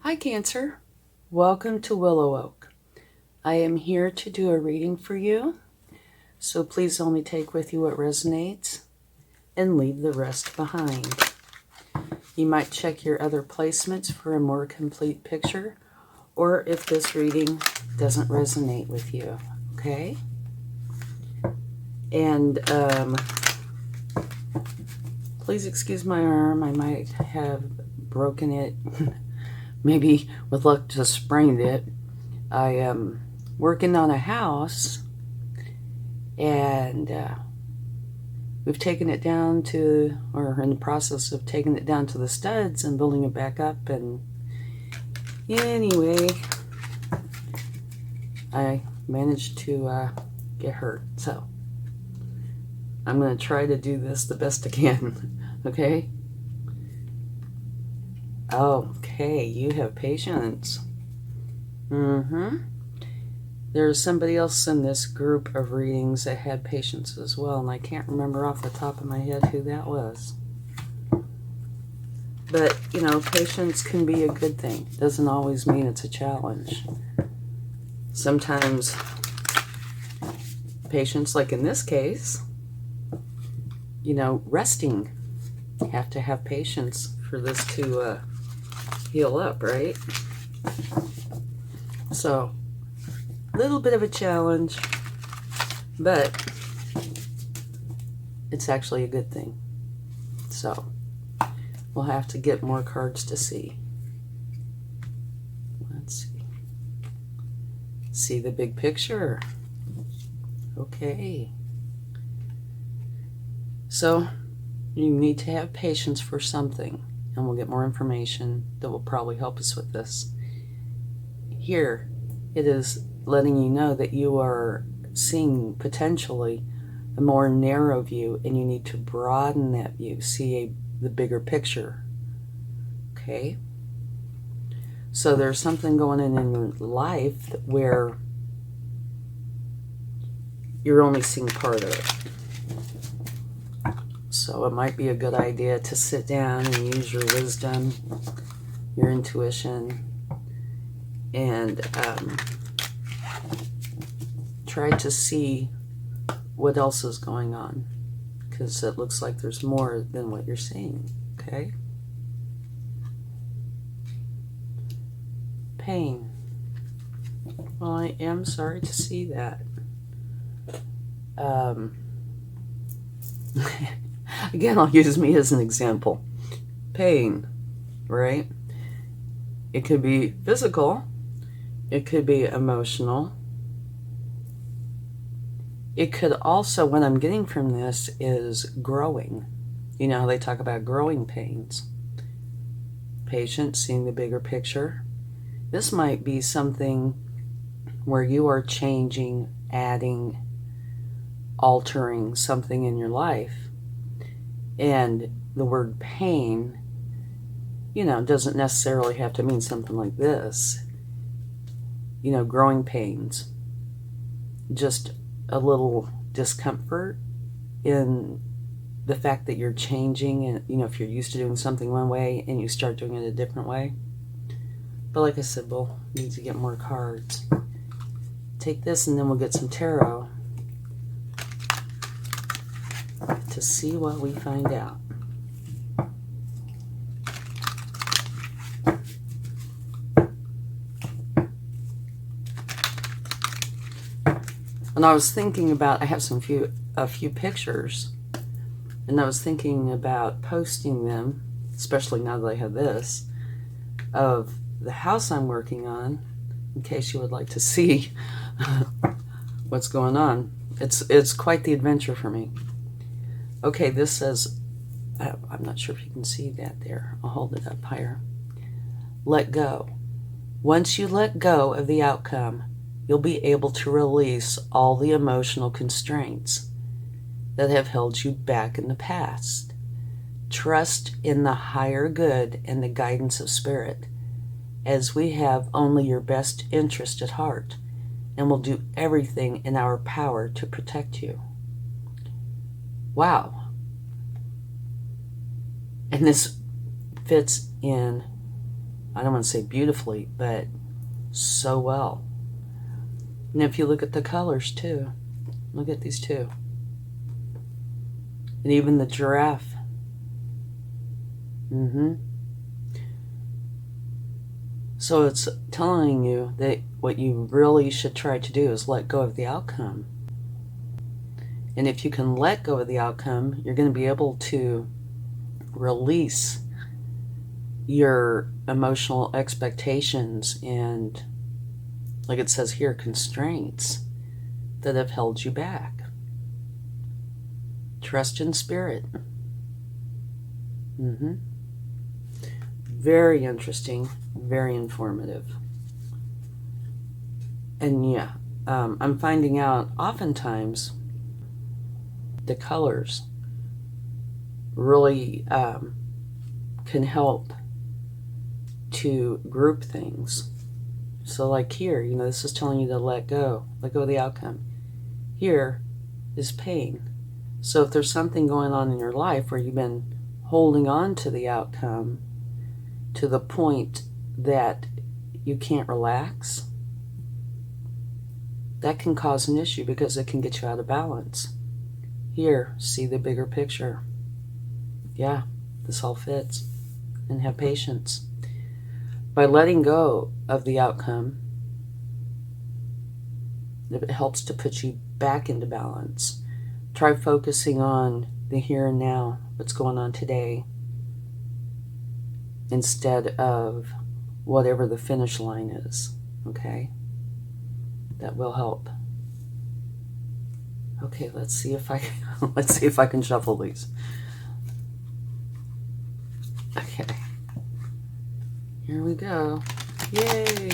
Hi Cancer, welcome to WillowOAK. I am here to do a reading for you, so please only take with you what resonates and leave the rest behind. You might check your other placements for a more complete picture, or if this reading doesn't resonate with you, okay? And please excuse my arm, I might have broken it. Maybe with luck just sprained it. I am working on a house and we've taken it down to, or in the process of taking it down to the studs and building it back up. And anyway, I managed to get hurt. So I'm going to try to do this the best I can, okay? Okay, you have patience. There's somebody else in this group of readings that had patience as well, and I can't remember off the top of my head who that was. But, you know, patience can be a good thing. Doesn't always mean it's a challenge. Sometimes patience, like in this case, you know, resting. You have to have patience for this to heal up, right? So, a little bit of a challenge, but it's actually a good thing. So, we'll have to get more cards to see. Let's see. See the big picture. Okay. So, you need to have patience for something, and we'll get more information that will probably help us with this. Here, it is letting you know that you are seeing potentially a more narrow view, and you need to broaden that view, see the bigger picture. Okay? So there's something going on in your life where you're only seeing part of it. So it might be a good idea to sit down and use your wisdom, your intuition, and try to see what else is going on, because it looks like there's more than what you're seeing, okay? Pain. Well, I am sorry to see that. Again, I'll use me as an example. Pain, right? It could be physical. It could be emotional. It could also, what I'm getting from this is growing. You know how they talk about growing pains. Patience, seeing the bigger picture. This might be something where you are changing, adding, altering something in your life. And the word pain, you know, doesn't necessarily have to mean something like this. You know, growing pains. Just a little discomfort in the fact that you're changing, and, you know, if you're used to doing something one way and you start doing it a different way. But like I said, we'll need to get more cards. Take this and then we'll get some tarot to see what we find out. And I was thinking about, I have a few pictures, and I was thinking about posting them, especially now that I have this, of the house I'm working on, in case you would like to see what's going on. It's quite the adventure for me. Okay, this says, I'm not sure if you can see that there. I'll hold it up higher. Let go. Once you let go of the outcome, you'll be able to release all the emotional constraints that have held you back in the past. Trust in the higher good and the guidance of spirit, as we have only your best interest at heart, and will do everything in our power to protect you. Wow. And this fits in I don't want to say beautifully, but so well. And if you look at the colors too, look at these two. And even the giraffe. So it's telling you that what you really should try to do is let go of the outcome. And if you can let go of the outcome, you're going to be able to release your emotional expectations and, like it says here, constraints that have held you back. Trust in spirit. Very interesting, very informative. And yeah, I'm finding out oftentimes the colors really can help to group things. So like here, you know, this is telling you to let go of the outcome. Here is pain. So if there's something going on in your life where you've been holding on to the outcome to the point that you can't relax, that can cause an issue because it can get you out of balance. Here, see the bigger picture. Yeah, this all fits. And have patience. By letting go of the outcome, it helps to put you back into balance. Try focusing on the here and now, what's going on today, instead of whatever the finish line is, okay? That will help. Okay, let's see if I can shuffle these. Okay. Here we go. Yay!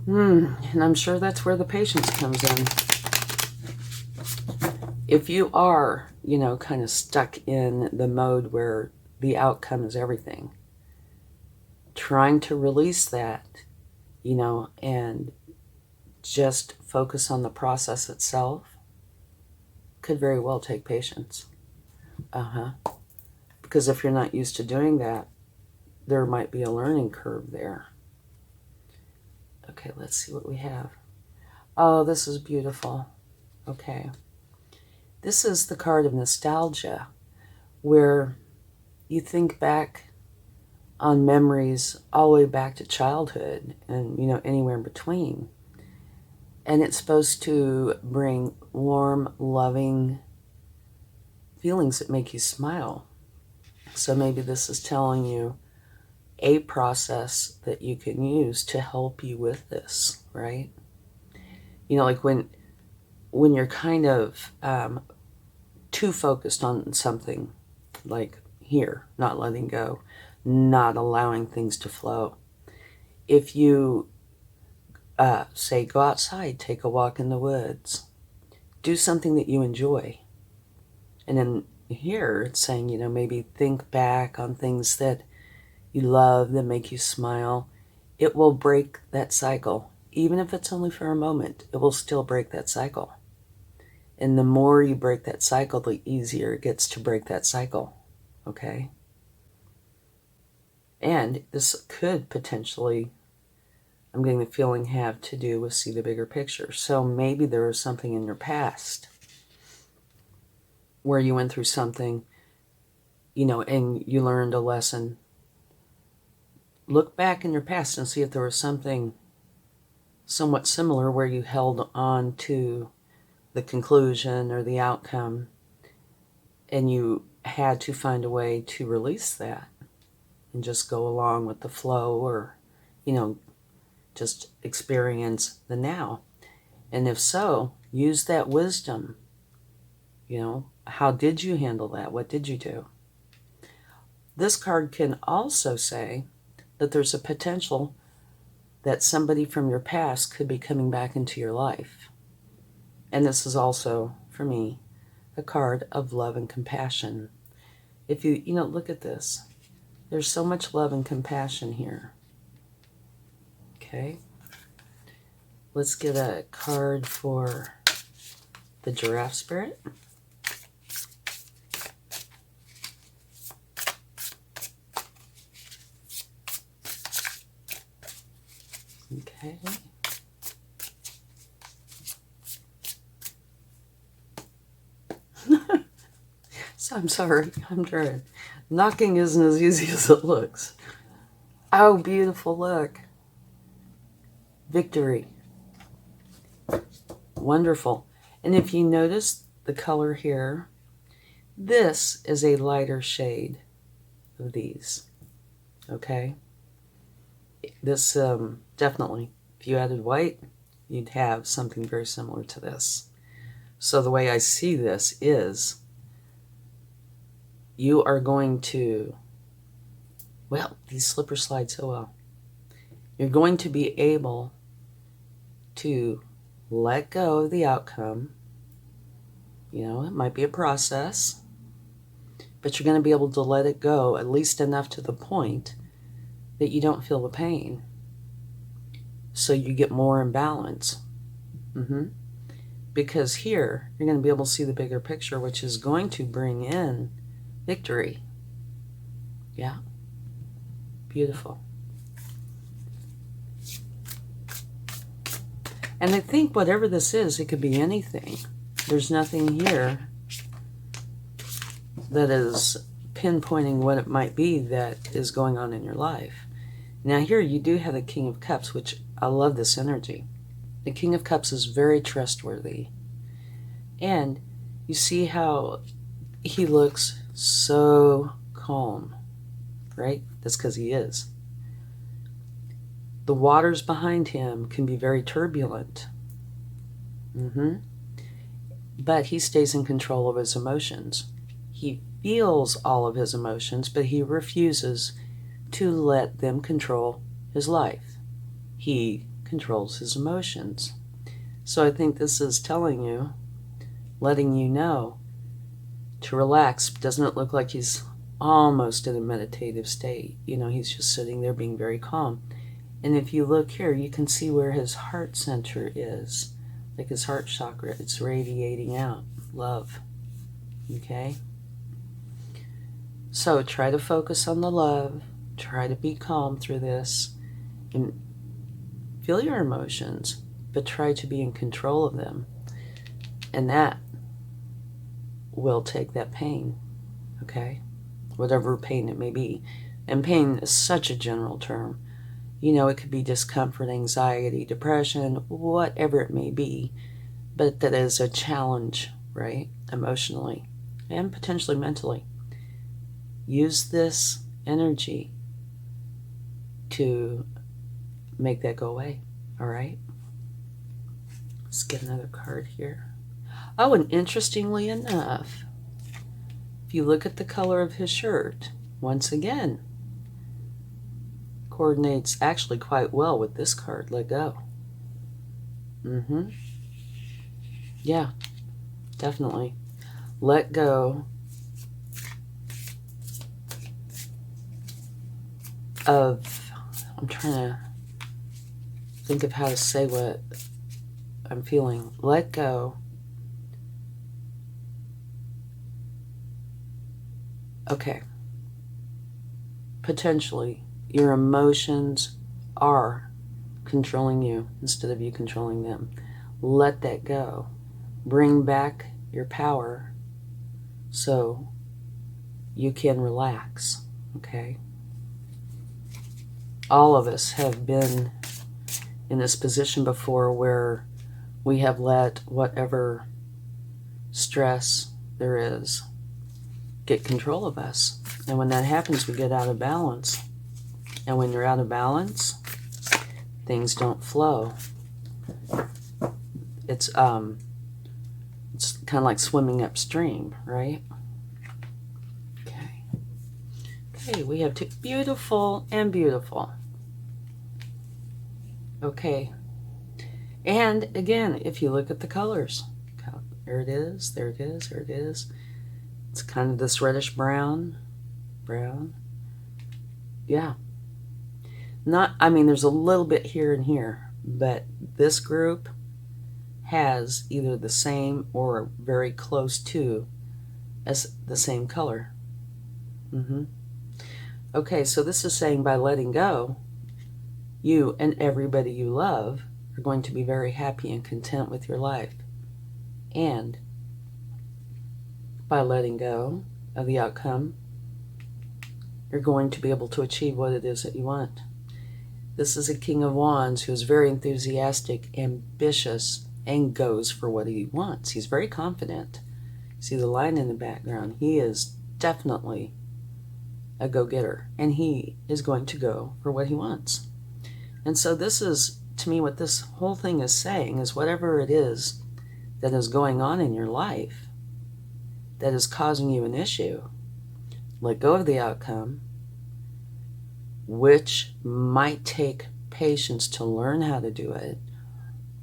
And I'm sure that's where the patience comes in. If you are, you know, kind of stuck in the mode where the outcome is everything, trying to release that, you know, and just focus on the process itself could very well take patience. Because if you're not used to doing that, there might be a learning curve there. Okay, let's see what we have. Oh, this is beautiful. Okay. This is the card of nostalgia, where you think back on memories all the way back to childhood and, you know, anywhere in between. And it's supposed to bring warm, loving feelings that make you smile. So maybe this is telling you a process that you can use to help you with this, right? You know, like when you're kind of too focused on something, like here, not letting go, not allowing things to flow. If you, say, go outside, take a walk in the woods, do something that you enjoy. And then here it's saying, you know, maybe think back on things that you love, that make you smile. It will break that cycle. Even if it's only for a moment, it will still break that cycle. And the more you break that cycle, the easier it gets to break that cycle. Okay? And this could potentially, I'm getting the feeling, have to do with see the bigger picture. So maybe there was something in your past where you went through something, you know, and you learned a lesson. Look back in your past and see if there was something somewhat similar where you held on to the conclusion or the outcome and you had to find a way to release that and just go along with the flow, or, you know, just experience the now. And if so, use that wisdom. You know, how did you handle that? What did you do? This card can also say that there's a potential that somebody from your past could be coming back into your life. And this is also, for me, a card of love and compassion. If you know, look at this. There's so much love and compassion here. Okay? Let's get a card for the giraffe spirit. Okay. So I'm sorry, I'm trying. Knocking isn't as easy as it looks. Oh, beautiful, look. Victory. Wonderful. And if you notice the color here, this is a lighter shade of these. Okay? This, definitely, if you added white, you'd have something very similar to this. So the way I see this is you are going to, well, these slippers slide so well. You're going to be able to let go of the outcome. You know, it might be a process, but you're going to be able to let it go at least enough to the point that you don't feel the pain. So you get more in balance. Because here, you're going to be able to see the bigger picture, which is going to bring in victory. Yeah. Beautiful. And I think whatever this is, it could be anything. There's nothing here that is pinpointing what it might be that is going on in your life. Now here you do have the King of Cups, which I love this energy. The King of Cups is very trustworthy. And you see how he looks so calm, right? That's because he is. The waters behind him can be very turbulent. But he stays in control of his emotions. He feels all of his emotions, but he refuses to let them control his life. He controls his emotions. So I think this is telling you, letting you know to relax. Doesn't it look like he's almost in a meditative state? You know, he's just sitting there being very calm. And if you look here, you can see where his heart center is. Like his heart chakra, it's radiating out love. Okay? So try to focus on the love. Try to be calm through this. And feel your emotions, but try to be in control of them. And that will take that pain. Okay? Whatever pain it may be. And pain is such a general term. You know, it could be discomfort, anxiety, depression, whatever it may be. But that is a challenge, right? Emotionally and potentially mentally. Use this energy to make that go away. All right? Let's get another card here. Oh, and interestingly enough, if you look at the color of his shirt, once again, coordinates actually quite well with this card. Let go. Yeah, definitely. Let go of, I'm trying to think of how to say what I'm feeling. Let go. Okay. Potentially, your emotions are controlling you instead of you controlling them. Let that go. Bring back your power so you can relax, okay? All of us have been in this position before where we have let whatever stress there is get control of us. And when that happens, we get out of balance. And when you're out of balance, things don't flow. It's kind of like swimming upstream, right? Okay. Okay, we have two. Beautiful and beautiful. Okay. And again, if you look at the colors, there it is, there it is, there it is. It's kind of this reddish brown. Yeah. I mean, there's a little bit here and here, but this group has either the same or very close to as the same color. Okay, so this is saying by letting go, you and everybody you love are going to be very happy and content with your life. And by letting go of the outcome, you're going to be able to achieve what it is that you want. This is a King of Wands who is very enthusiastic, ambitious, and goes for what he wants. He's very confident. See the line in the background? He is definitely a go-getter, and he is going to go for what he wants. And so this is, to me, what this whole thing is saying is whatever it is that is going on in your life that is causing you an issue, let go of the outcome, which might take patience to learn how to do it.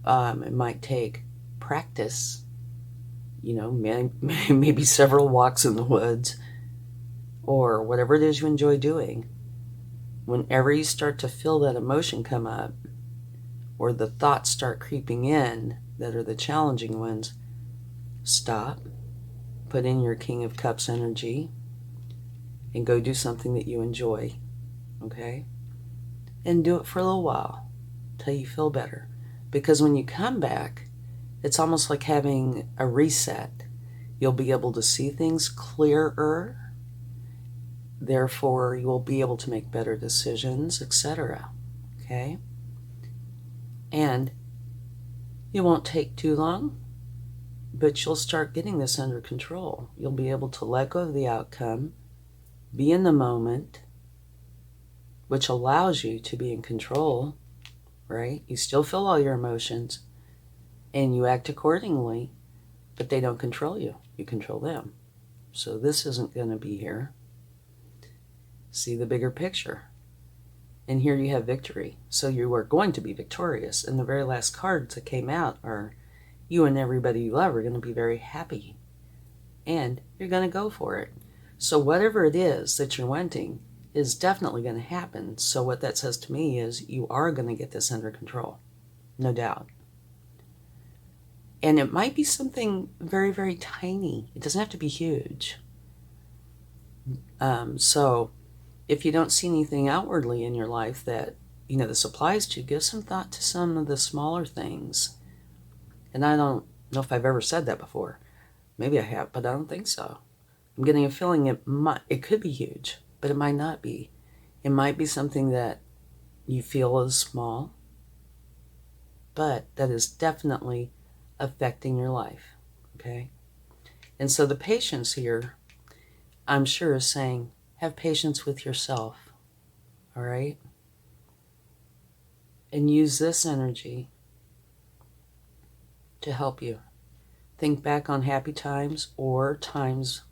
It might take practice, maybe several walks in the woods, or whatever it is you enjoy doing. Whenever you start to feel that emotion come up, or the thoughts start creeping in that are the challenging ones, stop, put in your King of Cups energy, and go do something that you enjoy, okay? And do it for a little while, till you feel better. Because when you come back, it's almost like having a reset. You'll be able to see things clearer. Therefore, you will be able to make better decisions, etc. Okay? And it won't take too long, but you'll start getting this under control. You'll be able to let go of the outcome, be in the moment, which allows you to be in control, right? You still feel all your emotions, and you act accordingly, but they don't control you. You control them. So this isn't going to be here. See the bigger picture. And here you have victory. So you are going to be victorious. And the very last cards that came out are you and everybody you love are going to be very happy. And you're going to go for it. So whatever it is that you're wanting is definitely going to happen. So what that says to me is you are going to get this under control. No doubt. And it might be something very, very tiny. It doesn't have to be huge. So if you don't see anything outwardly in your life that, this applies to, give some thought to some of the smaller things. And I don't know if I've ever said that before. Maybe I have, but I don't think so. I'm getting a feeling it could be huge, but it might not be. It might be something that you feel is small, but that is definitely affecting your life, okay? And so the patience here, I'm sure, is saying, have patience with yourself, all right? And use this energy to help you. Think back on happy times or times,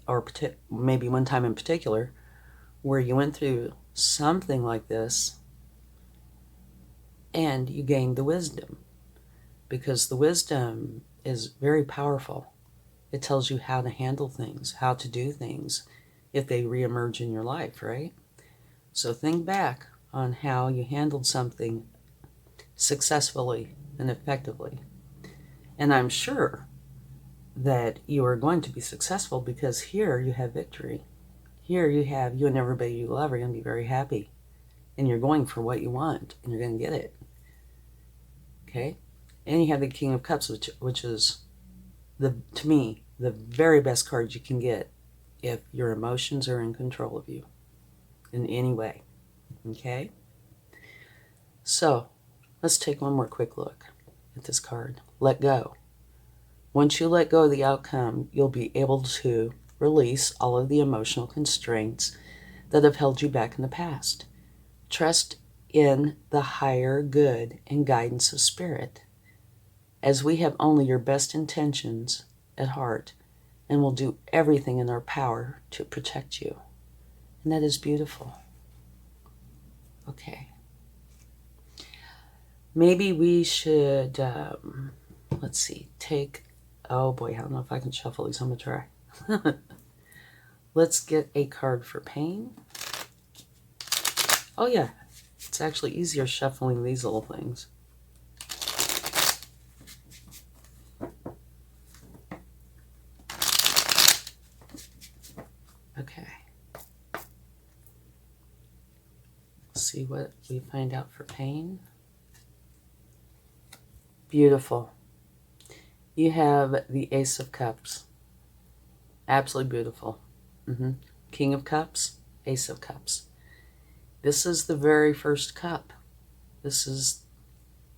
or maybe one time in particular, where you went through something like this and you gained the wisdom. Because the wisdom is very powerful. It tells you how to handle things, how to do things if they reemerge in your life, right? So think back on how you handled something successfully and effectively. And I'm sure that you are going to be successful because here you have victory. Here you and everybody you love are going to be very happy. And you're going for what you want, and you're going to get it. Okay? And you have the King of Cups, which is, to me, the very best card you can get if your emotions are in control of you in any way. Okay? So, let's take one more quick look at this card. Let go. Once you let go of the outcome, you'll be able to release all of the emotional constraints that have held you back in the past. Trust in the higher good and guidance of spirit, as we have only your best intentions at heart and will do everything in our power to protect you. And that is beautiful. Okay. Maybe we should, let's see, oh boy, I don't know if I can shuffle these. I'm going to try. Let's get a card for pain. Oh yeah, It's actually easier shuffling these little things. Okay. Let's see what we find out for pain. Beautiful. You have the Ace of Cups. Absolutely beautiful. King of Cups, Ace of Cups. This is the very first cup. This is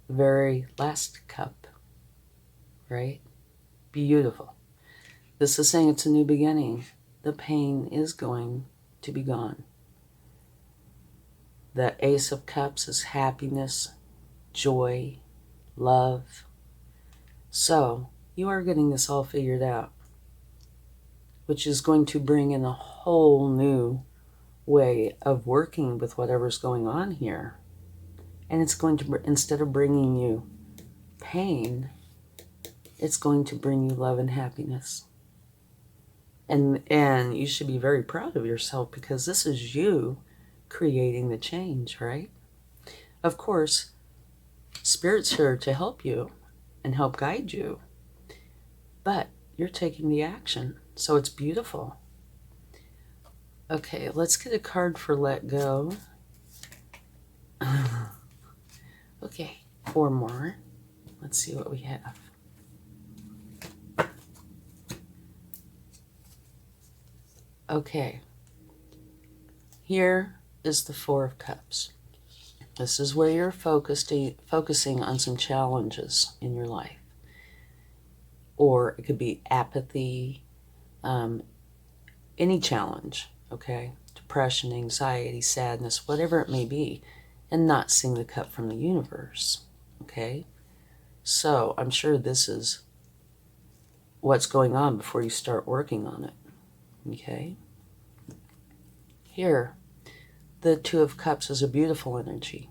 the very last cup, right? Beautiful. This is saying it's a new beginning. The pain is going to be gone. The Ace of Cups is happiness, joy, love. So you are getting this all figured out, which is going to bring in a whole new way of working with whatever's going on here. And it's going to, instead of bringing you pain, it's going to bring you love and happiness. And you should be very proud of yourself, because this is you creating the change, right? Of course, Spirit's here to help you and help guide you, but you're taking the action, so it's beautiful. Okay, let's get a card for let go. Okay, 4 more. Let's see what we have. Okay, here is the 4 of Cups. This is where you're focusing on some challenges in your life. Or it could be apathy, any challenge, okay? Depression, anxiety, sadness, whatever it may be, and not seeing the cup from the universe, okay? So I'm sure this is what's going on before you start working on it, okay? Here, the 2 of Cups is a beautiful energy.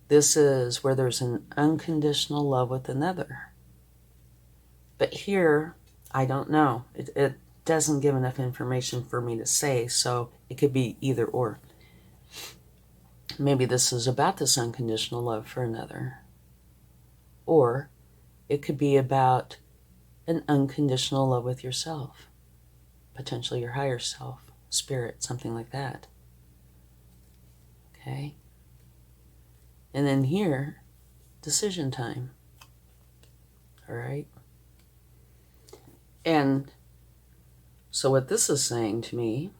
This is where there's an unconditional love with another. But here, I don't know. It doesn't give enough information for me to say, so it could be either or. Maybe this is about this unconditional love for another. Or it could be about an unconditional love with yourself. Potentially your higher self, spirit, something like that. Okay? And then here, decision time. All right? And so what this is saying to me,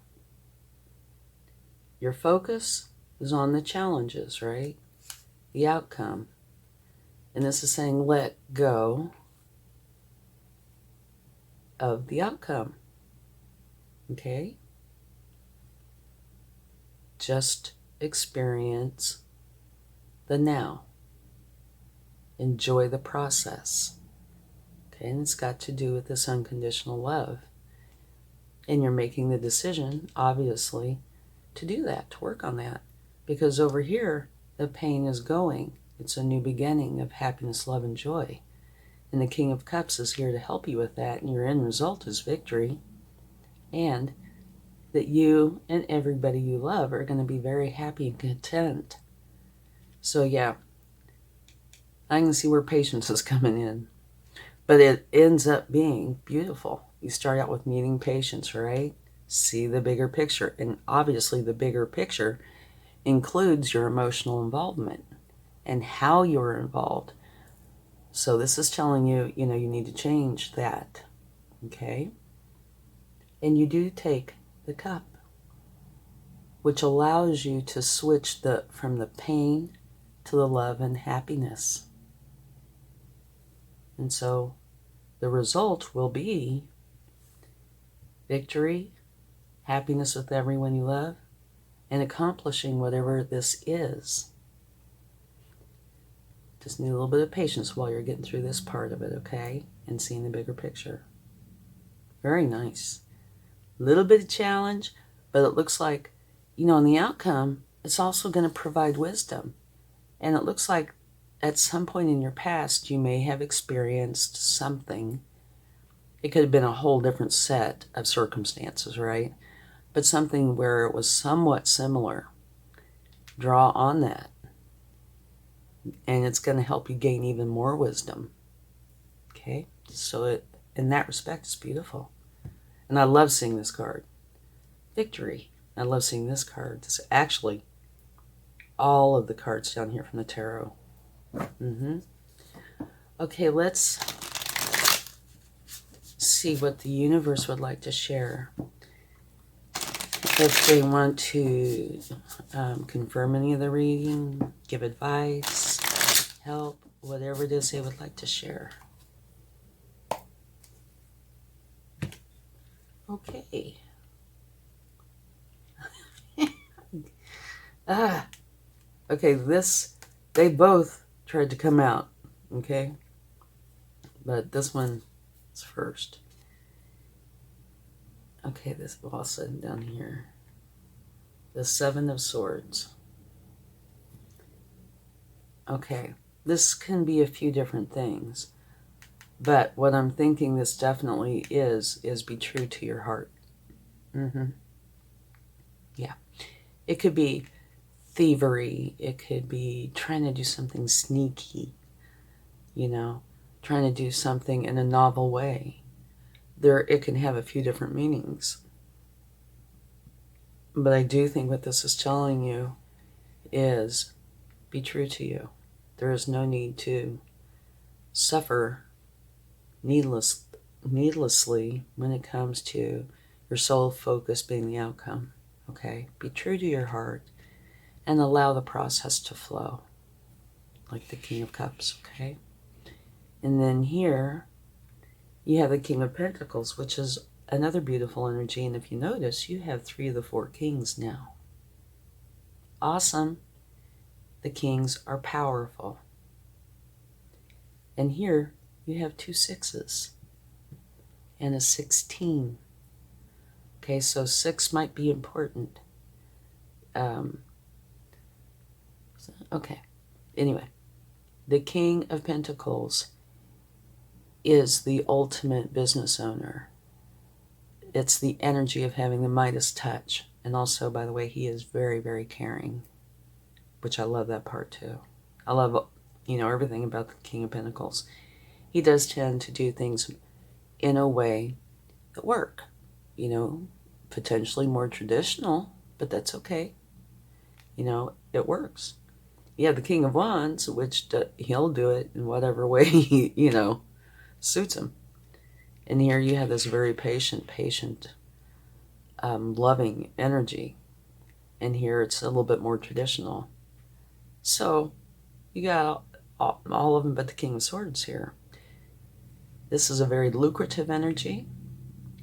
your focus is on the challenges, right? The outcome. And this is saying let go of the outcome. Okay? Just experience the now. Enjoy the process. Okay? And it's got to do with this unconditional love. And you're making the decision, obviously, to do that, to work on that. Because over here, the pain is going. It's a new beginning of happiness, love, and joy. And the King of Cups is here to help you with that. And your end result is victory. And that you and everybody you love are going to be very happy and content. So yeah, I can see where patience is coming in. But it ends up being beautiful. You start out with needing patience, right? See the bigger picture. And obviously the bigger picture includes your emotional involvement and how you're involved. So this is telling you, you need to change that, okay? And you do take the cup, which allows you to switch from the pain to the love and happiness. And so the result will be victory, happiness with everyone you love, and accomplishing whatever this is. Just need a little bit of patience while you're getting through this part of it, okay? And seeing the bigger picture. Very nice. A little bit of challenge, but it looks like, in the outcome, it's also going to provide wisdom. And it looks like at some point in your past, you may have experienced something. It could have been a whole different set of circumstances, right? But something where it was somewhat similar. draw on that. And it's going to help you gain even more wisdom. Okay? So it, in that respect, it's beautiful. And I love seeing this card. Victory. I love seeing this card. This is actually all of the cards down here from the tarot. Okay, let's see what the universe would like to share. If they want to confirm any of the reading, give advice, help, whatever it is they would like to share. Okay. Okay, they both tried to come out, okay? But this one is first. Okay, this all said down here. The Seven of Swords. Okay, this can be a few different things. But what I'm thinking this definitely is be true to your heart. Yeah. It could be thievery. It could be trying to do something sneaky. You know, trying to do something in a novel way. It can have a few different meanings. But I do think what this is telling you is be true to you. There is no need to suffer needlessly when it comes to your sole focus being the outcome. Okay? Be true to your heart and allow the process to flow. Like the King of Cups, okay? And then here you have the King of Pentacles, which is another beautiful energy. And if you notice, you have 3 of the 4 kings now. Awesome. The kings are powerful. And here you have 2 6s and a 16. Okay, so 6 might be important. Okay, anyway, the King of Pentacles is the ultimate business owner. It's the energy of having the Midas touch. And also, by the way, he is very, very caring, which I love that part too. I love, everything about the King of Pentacles. He does tend to do things in a way that work. Potentially more traditional, but that's okay. It works. You have the King of Wands, which he'll do it in whatever way, suits him. And here you have this very patient, loving energy. And here it's a little bit more traditional. So you got all of them but the King of Swords here. This is a very lucrative energy.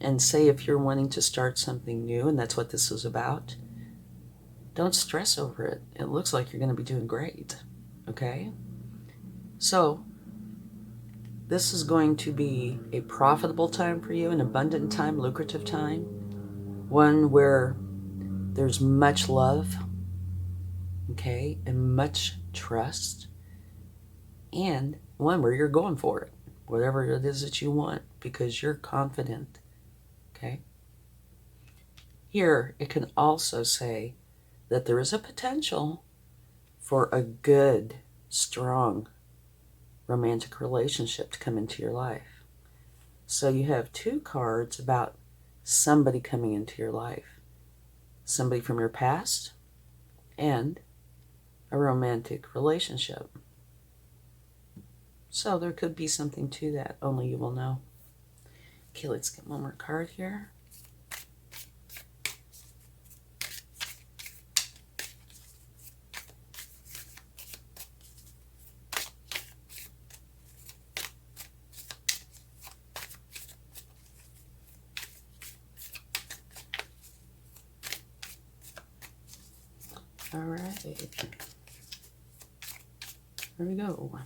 And say if you're wanting to start something new, and that's what this is about, don't stress over it. It looks like you're going to be doing great. Okay? So this is going to be a profitable time for you, an abundant time, lucrative time, one where there's much love, okay, and much trust, and one where you're going for it, whatever it is that you want, because you're confident, okay? Here, it can also say that there is a potential for a good, strong, romantic relationship to come into your life. So you have 2 cards about somebody coming into your life. Somebody from your past and a romantic relationship. So there could be something to that, only you will know. Okay, let's get one more card here. All right, here we go.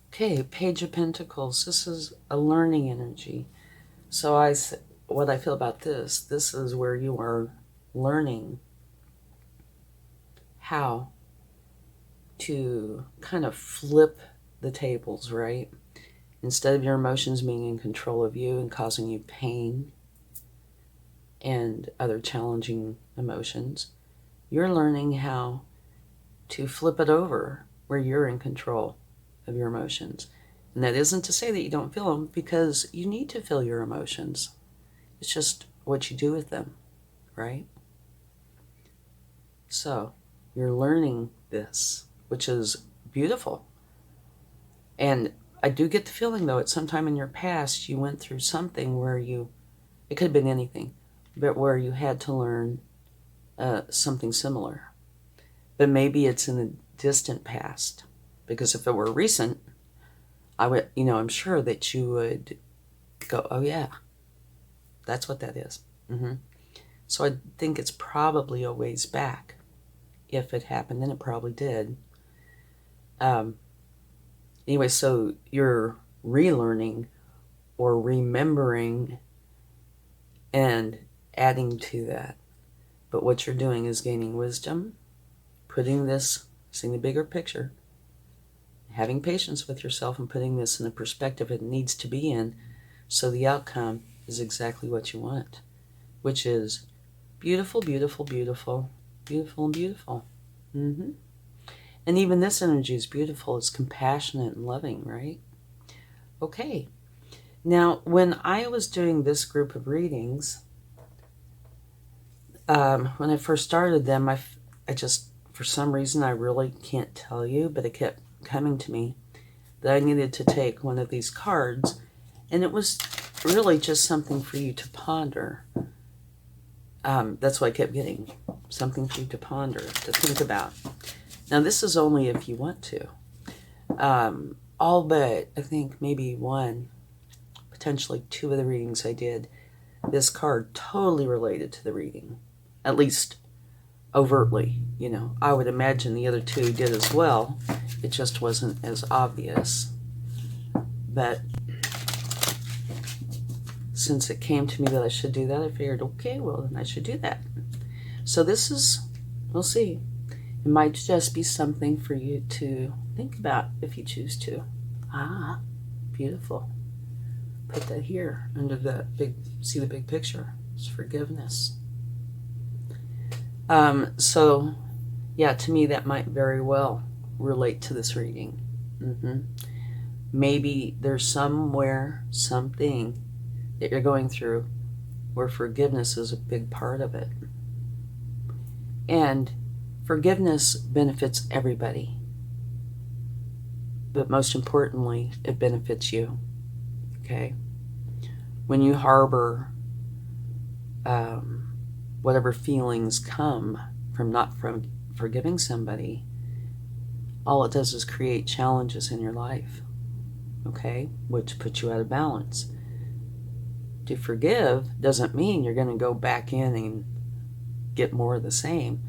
Okay, Page of Pentacles. This is a learning energy. So what I feel about this is where you are learning how to kind of flip the tables, right? Instead of your emotions being in control of you and causing you pain, and other challenging emotions, you're learning how to flip it over where you're in control of your emotions. And that isn't to say that you don't feel them, because you need to feel your emotions. It's just what you do with them, right? So you're learning this, which is beautiful. And I do get the feeling, though, at some time in your past, you went through something where it could have been anything, but where you had to learn something similar. But maybe it's in the distant past, because if it were recent, I would, I'm sure that you would go, oh yeah, that's what that is. So I think it's probably a ways back. If it happened, then it probably did. Anyway, so you're relearning or remembering and adding to that. But what you're doing is gaining wisdom, seeing the bigger picture, having patience with yourself, and putting this in the perspective it needs to be in, so the outcome is exactly what you want, which is beautiful, beautiful, beautiful, beautiful, and beautiful. And even this energy is beautiful. It's compassionate and loving, right? Okay. Now, when I was doing this group of readings, when I first started them, I just, for some reason, I really can't tell you, but it kept coming to me that I needed to take one of these cards, and it was really just something for you to ponder. That's what I kept getting, something for you to ponder, to think about. Now, this is only if you want to. All but, I think, maybe one, potentially two of the readings I did, this card totally related to the reading, at least overtly. I would imagine the other two did as well. It just wasn't as obvious. But since it came to me that I should do that, I figured, okay, well, then I should do that. So this is, we'll see. It might just be something for you to think about if you choose to. Beautiful. Put that here under see the big picture. It's forgiveness. So, yeah, to me that might very well relate to this reading. Maybe there's something that you're going through where forgiveness is a big part of it. And forgiveness benefits everybody. But most importantly, it benefits you. Okay? When you harbor whatever feelings come from not forgiving somebody, all it does is create challenges in your life. Okay? Which puts you out of balance. To forgive doesn't mean you're going to go back in and get more of the same,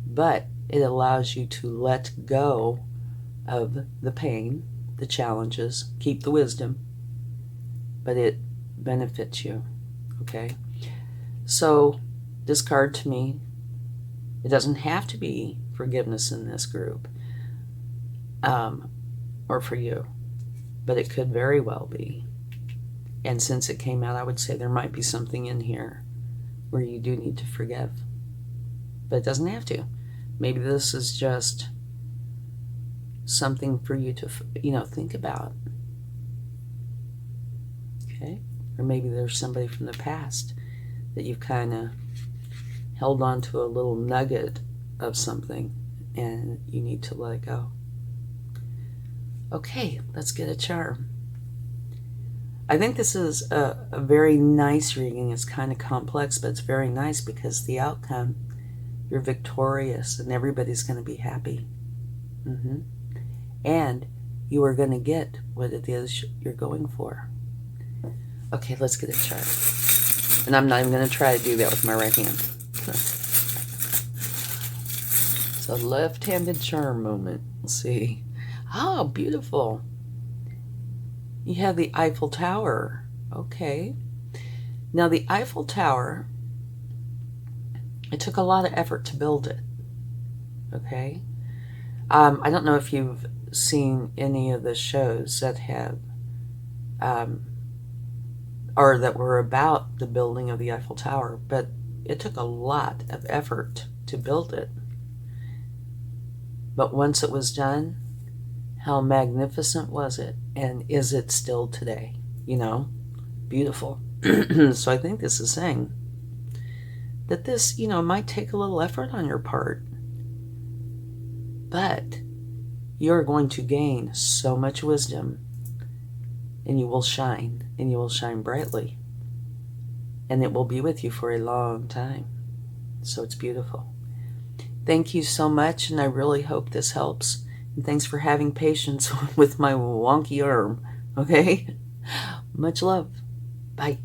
but it allows you to let go of the pain, the challenges, keep the wisdom, but it benefits you. Okay? So this card, to me, it doesn't have to be forgiveness in this group, or for you, but it could very well be. And since it came out, I would say there might be something in here where you do need to forgive. But it doesn't have to. Maybe this is just something for you to, think about. Okay? Or maybe there's somebody from the past that you've kind of held on to a little nugget of something and you need to let it go. Okay, let's get a charm. I think this is a very nice reading. It's kind of complex, but it's very nice because the outcome, you're victorious and everybody's going to be happy. And you are going to get what it is you're going for. Okay, let's get a chart. And I'm not even going to try to do that with my right hand. It's a left-handed charm moment. Let's see. Oh, beautiful. You have the Eiffel Tower. Okay. Now, the Eiffel Tower, it took a lot of effort to build it. Okay. I don't know if you've seen any of the shows that have or that were about the building of the Eiffel Tower, but it took a lot of effort to build it. But once it was done, how magnificent was it? And is it still today? You know, beautiful. So I think this is saying that this, might take a little effort on your part, but you're going to gain so much wisdom, and you will shine, and you will shine brightly, and it will be with you for a long time. So it's beautiful. Thank you so much, and I really hope this helps. And thanks for having patience with my wonky arm, okay? Much love. Bye.